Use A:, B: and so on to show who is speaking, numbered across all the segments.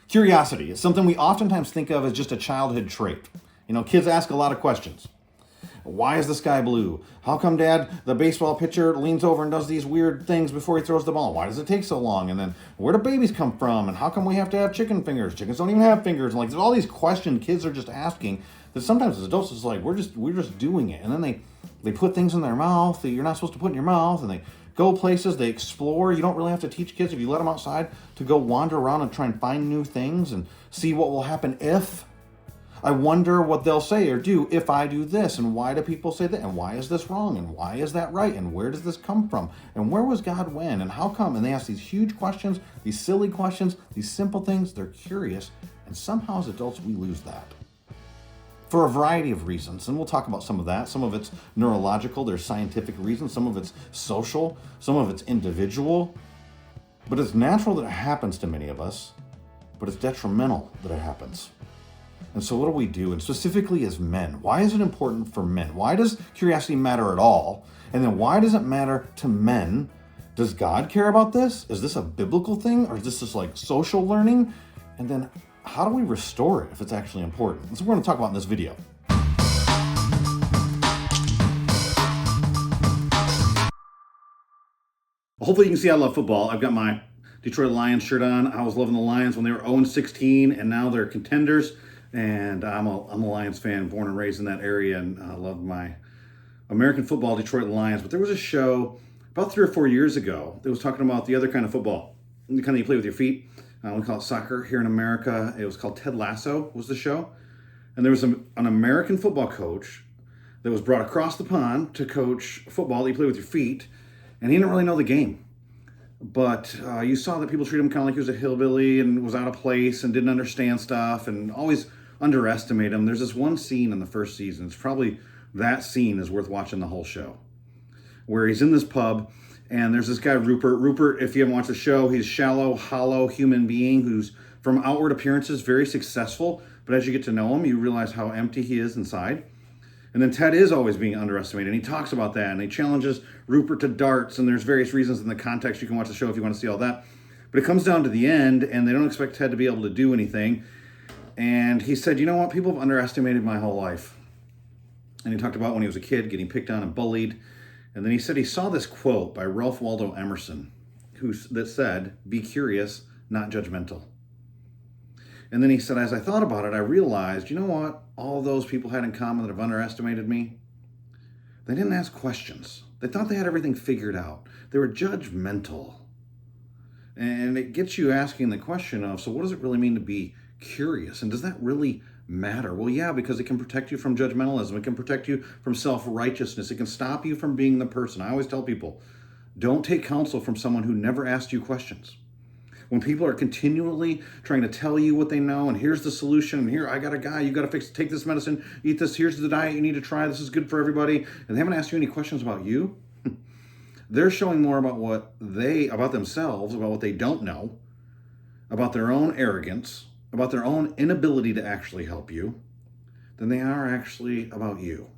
A: Curiosity is something we oftentimes think of as just a childhood trait. Kids ask a lot of questions. Why is the sky blue? How come, Dad, the baseball pitcher leans over and does these weird things before he throws the ball? Why does it take so long? And then, where do babies come from? And how come we have to have chicken fingers? Chickens don't even have fingers. And there's all these questions kids are just asking that sometimes as adults it's like, we're just doing it. And then they put things in their mouth that you're not supposed to put in your mouth, and they go places, they explore. You don't really have to teach kids if you let them outside to go wander around and try and find new things and see what will happen if. I wonder what they'll say or do if I do this, and why do people say that, and why is this wrong, and why is that right, and where does this come from, and where was God when, and how come? And they ask these huge questions, these silly questions, these simple things. They're curious, and somehow as adults we lose that. For a variety of reasons, and we'll talk about some of that. Some of it's neurological, there's scientific reasons, some of it's social, some of it's individual. But it's natural that it happens to many of us, but it's detrimental that it happens. And so what do we do? And specifically as men, why is it important for men? Why does curiosity matter at all? And then why does it matter to men? Does God care about this? Is this a biblical thing? Or is this just like social learning? And then how do we restore it if it's actually important? That's what we're going to talk about in this video. Hopefully you can see I love football. I've got my Detroit Lions shirt on. I was loving the Lions when they were 0-16, and now they're contenders. And I'm a Lions fan, born and raised in that area, and I love my American football, Detroit Lions. But there was a show about 3 or 4 years ago that was talking about the other kind of football, the kind that you play with your feet. We call it soccer here in America. It was called Ted Lasso was the show. And there was an American football coach that was brought across the pond to coach football that you play with your feet, and he didn't really know the game. But you saw that people treated him kind of like he was a hillbilly and was out of place and didn't understand stuff and always underestimate him. There's this one scene in the first season. It's probably that scene is worth watching the whole show, where he's in this pub and there's this guy, Rupert. Rupert, if you haven't watched the show, he's a shallow, hollow human being who's from outward appearances very successful. But as you get to know him, you realize how empty he is inside. And then Ted is always being underestimated, and he talks about that, and he challenges Rupert to darts, and there's various reasons in the context. You can watch the show if you want to see all that. But it comes down to the end, and they don't expect Ted to be able to do anything. And he said, you know what, people have underestimated my whole life. And he talked about when he was a kid, getting picked on and bullied. And then he said he saw this quote by Ralph Waldo Emerson, that said, be curious, not judgmental. And then he said, as I thought about it, I realized, you know what all those people had in common that have underestimated me? They didn't ask questions. They thought they had everything figured out. They were judgmental. And it gets you asking the question of, so what does it really mean to be curious? And does that really matter? Well, yeah, because it can protect you from judgmentalism. It can protect you from self-righteousness. It can stop you from being the person. I always tell people, don't take counsel from someone who never asked you questions. When people are continually trying to tell you what they know, and here's the solution, and here, I got a guy, you got to take this medicine, eat this, here's the diet you need to try, this is good for everybody, and they haven't asked you any questions about you, they're showing more about about themselves, about what they don't know, about their own arrogance, about their own inability to actually help you, than they are actually about you.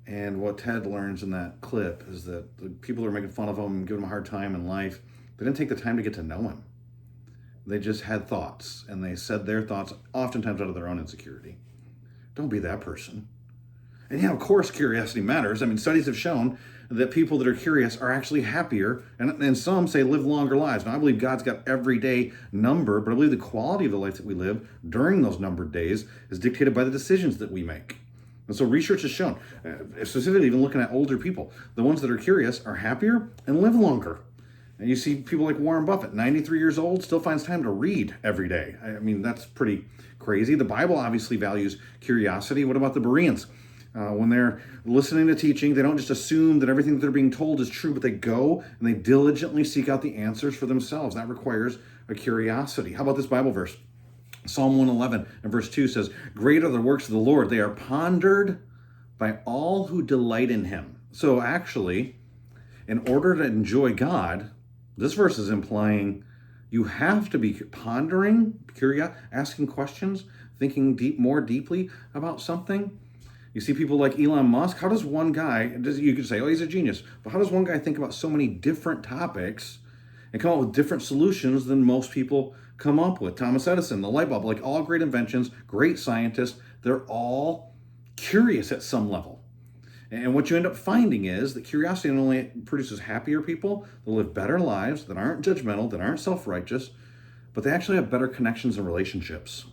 A: And what Ted learns in that clip is that the people who are making fun of him and giving him a hard time in life, they didn't take the time to get to know him. They just had thoughts, and they said their thoughts oftentimes out of their own insecurity. Don't be that person. And yeah, of course, curiosity matters. I mean, studies have shown that people that are curious are actually happier, and some say live longer lives. Now, I believe God's got every day numbered, but I believe the quality of the life that we live during those numbered days is dictated by the decisions that we make. And so research has shown, specifically even looking at older people, the ones that are curious are happier and live longer. And you see people like Warren Buffett, 93 years old, still finds time to read every day. I mean, that's pretty crazy. The Bible obviously values curiosity. What about the Bereans? When they're listening to teaching, they don't just assume that everything that they're being told is true, but they go and they diligently seek out the answers for themselves. That requires a curiosity. How about this Bible verse? Psalm 111 and verse 2 says, great are the works of the Lord. They are pondered by all who delight in him. So actually, in order to enjoy God, this verse is implying you have to be pondering, curious, asking questions, thinking more deeply about something. You see people like Elon Musk. How does one guy, you could say, oh, he's a genius, but how does one guy think about so many different topics and come up with different solutions than most people come up with. Thomas Edison, the light bulb, like all great inventions, great scientists, they're all curious at some level. And what you end up finding is that curiosity not only produces happier people that live better lives, that aren't judgmental, that aren't self-righteous, but they actually have better connections and relationships.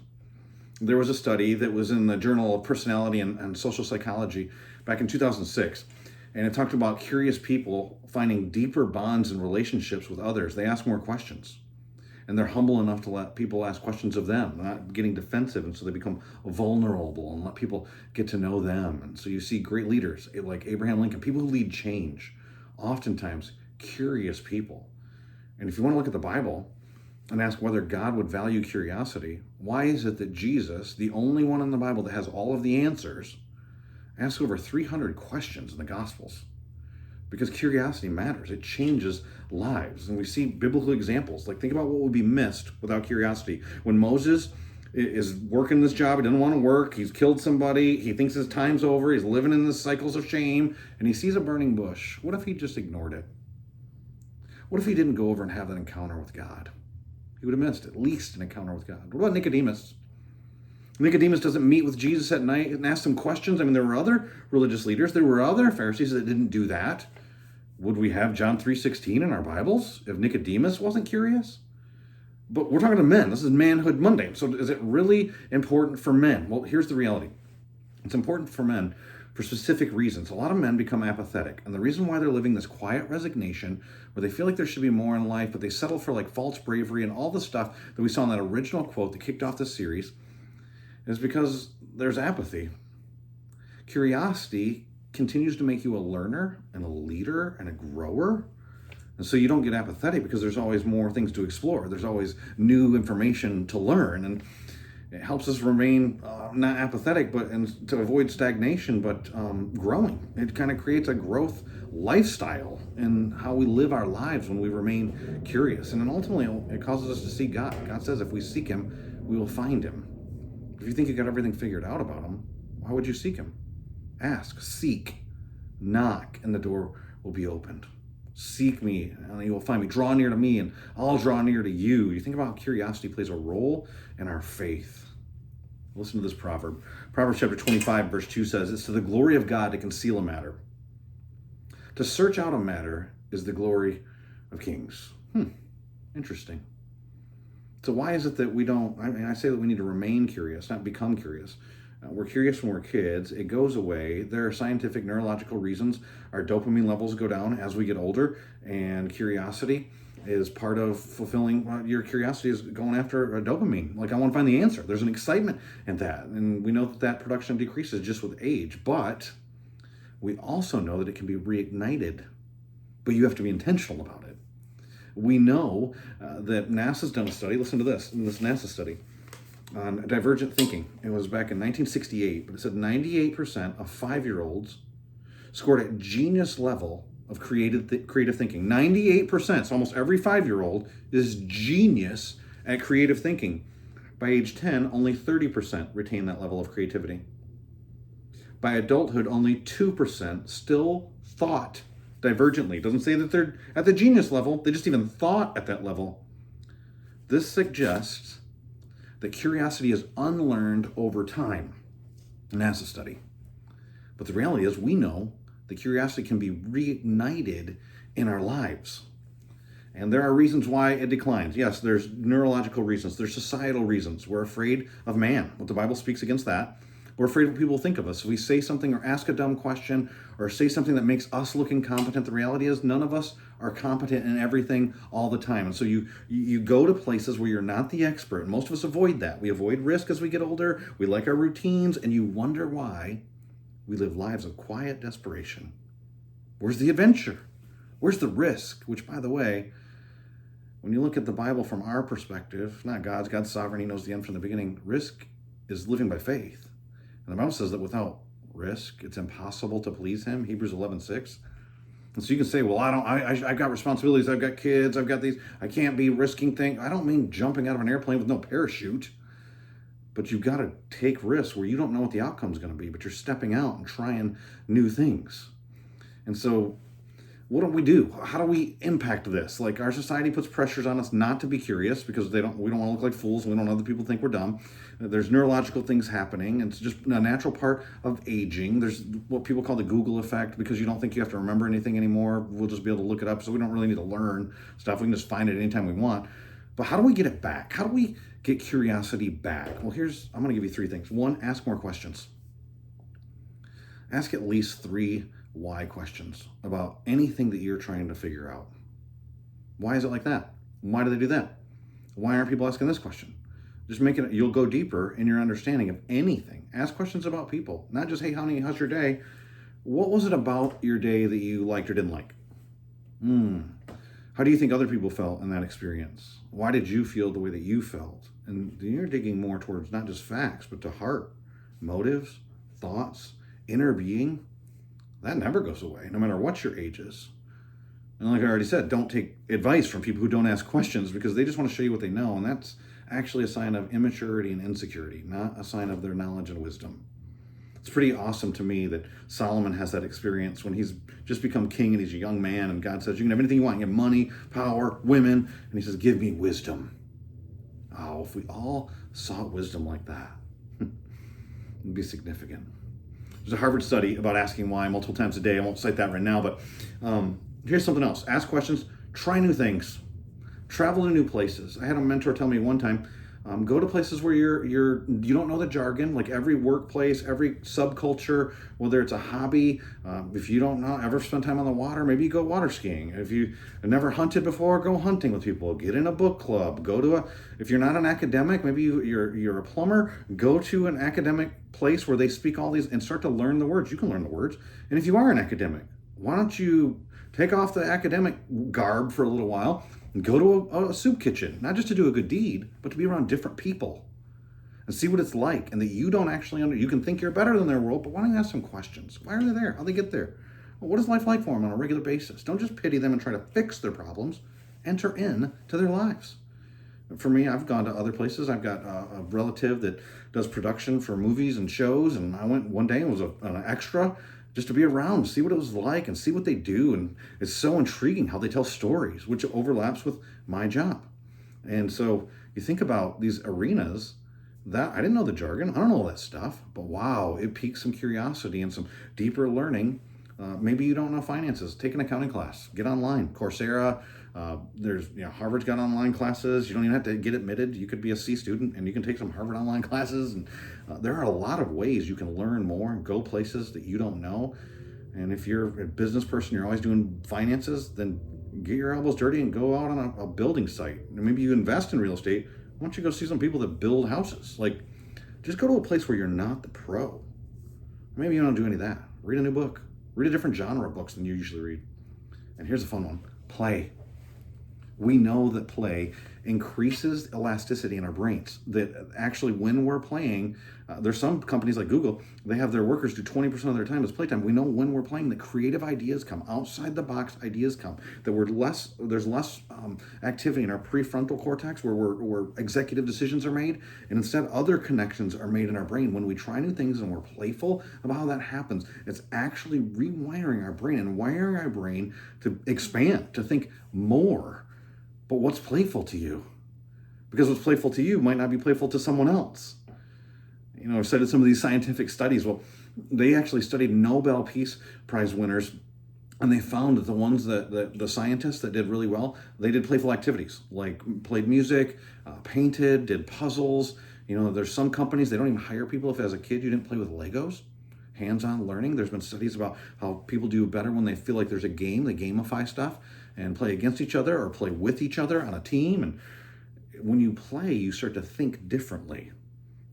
A: There was a study that was in the Journal of Personality and Social Psychology back in 2006, and it talked about curious people finding deeper bonds and relationships with others. They ask more questions, and they're humble enough to let people ask questions of them, not getting defensive, and so they become vulnerable and let people get to know them. And so you see great leaders like Abraham Lincoln, people who lead change, oftentimes curious people. And if you want to look at the Bible and ask whether God would value curiosity, why is it that Jesus, the only one in the Bible that has all of the answers, asks over 300 questions in the Gospels? Because curiosity matters. It changes lives. And we see biblical examples. Like, think about what would be missed without curiosity. When Moses is working this job, he doesn't want to work, he's killed somebody, he thinks his time's over, he's living in the cycles of shame, and he sees a burning bush. What if he just ignored it? What if he didn't go over and have that encounter with God? He would have missed at least an encounter with God. What about Nicodemus? Nicodemus doesn't meet with Jesus at night and ask him questions. I mean, there were other religious leaders. There were other Pharisees that didn't do that. Would we have John 3:16 in our Bibles if Nicodemus wasn't curious? But we're talking to men. This is Manhood Monday. So is it really important for men? Well, here's the reality. It's important for men for specific reasons. A lot of men become apathetic. And the reason why they're living this quiet resignation, where they feel like there should be more in life, but they settle for like false bravery and all the stuff that we saw in that original quote that kicked off this series, is because there's apathy. Curiosity continues to make you a learner and a leader and a grower. And so you don't get apathetic because there's always more things to explore. There's always new information to learn. And it helps us remain not apathetic, but and to avoid stagnation, but growing. It kind of creates a growth lifestyle in how we live our lives when we remain curious. And then ultimately, it causes us to seek God. God says if we seek him, we will find him. If you think you got everything figured out about him, why would you seek him? Ask, seek, knock, and the door will be opened. Seek me, and you will find me. Draw near to me, and I'll draw near to you. You think about how curiosity plays a role in our faith. Listen to this proverb. Proverbs chapter 25, verse 2 says, "It's to the glory of God to conceal a matter. To search out a matter is the glory of kings." Interesting. So why is it that we don't, I say that we need to remain curious, not become curious. We're curious when we're kids. It goes away. There are scientific neurological reasons. Our dopamine levels go down as we get older, and curiosity is part of fulfilling your curiosity is going after a dopamine. Like, I want to find the answer. There's an excitement in that. And we know that that production decreases just with age. But we also know that it can be reignited. But you have to be intentional about it. We know that NASA's done a study. Listen to this, in this NASA study on divergent thinking. It was back in 1968, but it said 98% of 5-year-olds scored at genius level of creative thinking. 98%, so almost every 5-year-old is genius at creative thinking. By age 10, only 30% retain that level of creativity. By adulthood, only 2% still thought divergently. It doesn't say that they're at the genius level, they just even thought at that level. This suggests that curiosity is unlearned over time. A NASA study. But the reality is, we know that curiosity can be reignited in our lives. And there are reasons why it declines. Yes, there's neurological reasons. There's societal reasons. We're afraid of man. What the Bible speaks against that. We're afraid of what people think of us. If we say something or ask a dumb question or say something that makes us look incompetent, the reality is none of us are competent in everything all the time. And so you go to places where you're not the expert. And most of us avoid that. We avoid risk as we get older. We like our routines, and you wonder why we live lives of quiet desperation. Where's the adventure? Where's the risk? Which, by the way, when you look at the Bible from our perspective, not God's sovereign, he knows the end from the beginning. Risk is living by faith. And the Bible says that without risk, it's impossible to please him, Hebrews 11:6. And so you can say, well, I've got responsibilities, I've got kids, I've got these, I can't be risking things. I don't mean jumping out of an airplane with no parachute, but you've got to take risks where you don't know what the outcome's going to be, but you're stepping out and trying new things. And so what do we do? How do we impact this? Like, our society puts pressures on us not to be curious because we don't want to look like fools. We don't want other people think we're dumb. There's neurological things happening, and it's just a natural part of aging. There's what people call the Google effect, because you don't think you have to remember anything anymore. We'll just be able to look it up, so we don't really need to learn stuff. We can just find it anytime we want. But how do we get it back? How do we get curiosity back? Well, I'm going to give you 3 things. 1, ask more questions. Ask at least 3 why questions about anything that you're trying to figure out. Why is it like that? Why do they do that? Why aren't people asking this question? Just make it, you'll go deeper in your understanding of anything. Ask questions about people, not just, hey, honey, how's your day? What was it about your day that you liked or didn't like? How do you think other people felt in that experience? Why did you feel the way that you felt? And you're digging more towards not just facts, but to heart, motives, thoughts, inner being. That never goes away, no matter what your age is. And like I already said, don't take advice from people who don't ask questions, because they just want to show you what they know. And that's actually a sign of immaturity and insecurity, not a sign of their knowledge and wisdom. It's pretty awesome to me that Solomon has that experience when he's just become king and he's a young man, and God says, you can have anything you want. You have money, power, women. And he says, give me wisdom. Oh, if we all sought wisdom like that, it'd be significant. There's a Harvard study about asking why multiple times a day. I won't cite that right now, but here's something else. Ask questions, try new things, travel to new places. I had a mentor tell me one time, go to places where you don't know the jargon, like every workplace, every subculture, whether it's a hobby. If you don't know, ever spend time on the water, maybe you go water skiing. If you have never hunted before, go hunting with people. Get in a book club. If you're not an academic, maybe you're a plumber, go to an academic place where they speak all these and start to learn the words. You can learn the words. And if you are an academic, why don't you take off the academic garb for a little while and go to a soup kitchen, not just to do a good deed, but to be around different people and see what it's like, and that you don't actually you can think you're better than their world, but why don't you ask them questions? Why are they there? How'd they get there? Well, what is life like for them on a regular basis? Don't just pity them and try to fix their problems. Enter in to their lives. For me, I've gone to other places. I've got a relative that does production for movies and shows, and I went one day and was an extra just to be around, see what it was like and see what they do. And it's so intriguing how they tell stories, which overlaps with my job. And so you think about these arenas that I didn't know the jargon. I don't know all that stuff, but wow, it piques some curiosity and some deeper learning. Maybe you don't know finances. Take an accounting class. Get online. Coursera. Harvard's got online classes. You don't even have to get admitted. You could be a C student and you can take some Harvard online classes. And there are a lot of ways you can learn more and go places that you don't know. And if you're a business person, you're always doing finances, then get your elbows dirty and go out on a building site. And maybe you invest in real estate. Why don't you go see some people that build houses? Like, just go to a place where you're not the pro. Maybe you don't do any of that. Read a new book. Read a different genre of books than you usually read. And here's a fun one. Play. We know that play increases elasticity in our brains. That actually, when we're playing, there's some companies like Google, they have their workers do 20% of their time as playtime. We know when we're playing that creative ideas come, outside the box ideas come, that there's less activity in our prefrontal cortex where executive decisions are made, and instead other connections are made in our brain. When we try new things and we're playful about how that happens, it's actually rewiring our brain and wiring our brain to expand, to think more. But what's playful to you? Because what's playful to you might not be playful to someone else. I've cited some of these scientific studies. Well, they actually studied Nobel Peace Prize winners, and they found that the ones the scientists that did really well, they did playful activities, like played music, painted, did puzzles. There's some companies, they don't even hire people if as a kid you didn't play with Legos. Hands-on learning. There's been studies about how people do better when they feel like there's a game. They gamify stuff and play against each other or play with each other on a team. And when you play, you start to think differently.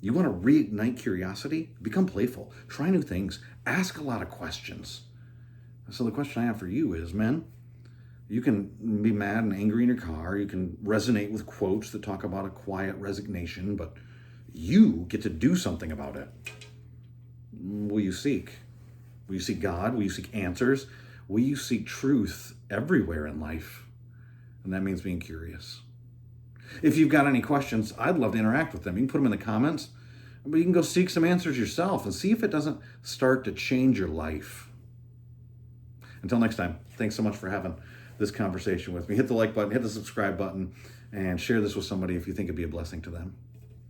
A: You want to reignite curiosity? Become playful. Try new things. Ask a lot of questions. So the question I have for you is, men, you can be mad and angry in your car. You can resonate with quotes that talk about a quiet resignation, but you get to do something about it. Will you seek? Will you seek God? Will you seek answers? Will you seek truth everywhere in life? And that means being curious. If you've got any questions, I'd love to interact with them. You can put them in the comments, but you can go seek some answers yourself and see if it doesn't start to change your life. Until next time, thanks so much for having this conversation with me. Hit the like button, hit the subscribe button, and share this with somebody if you think it'd be a blessing to them.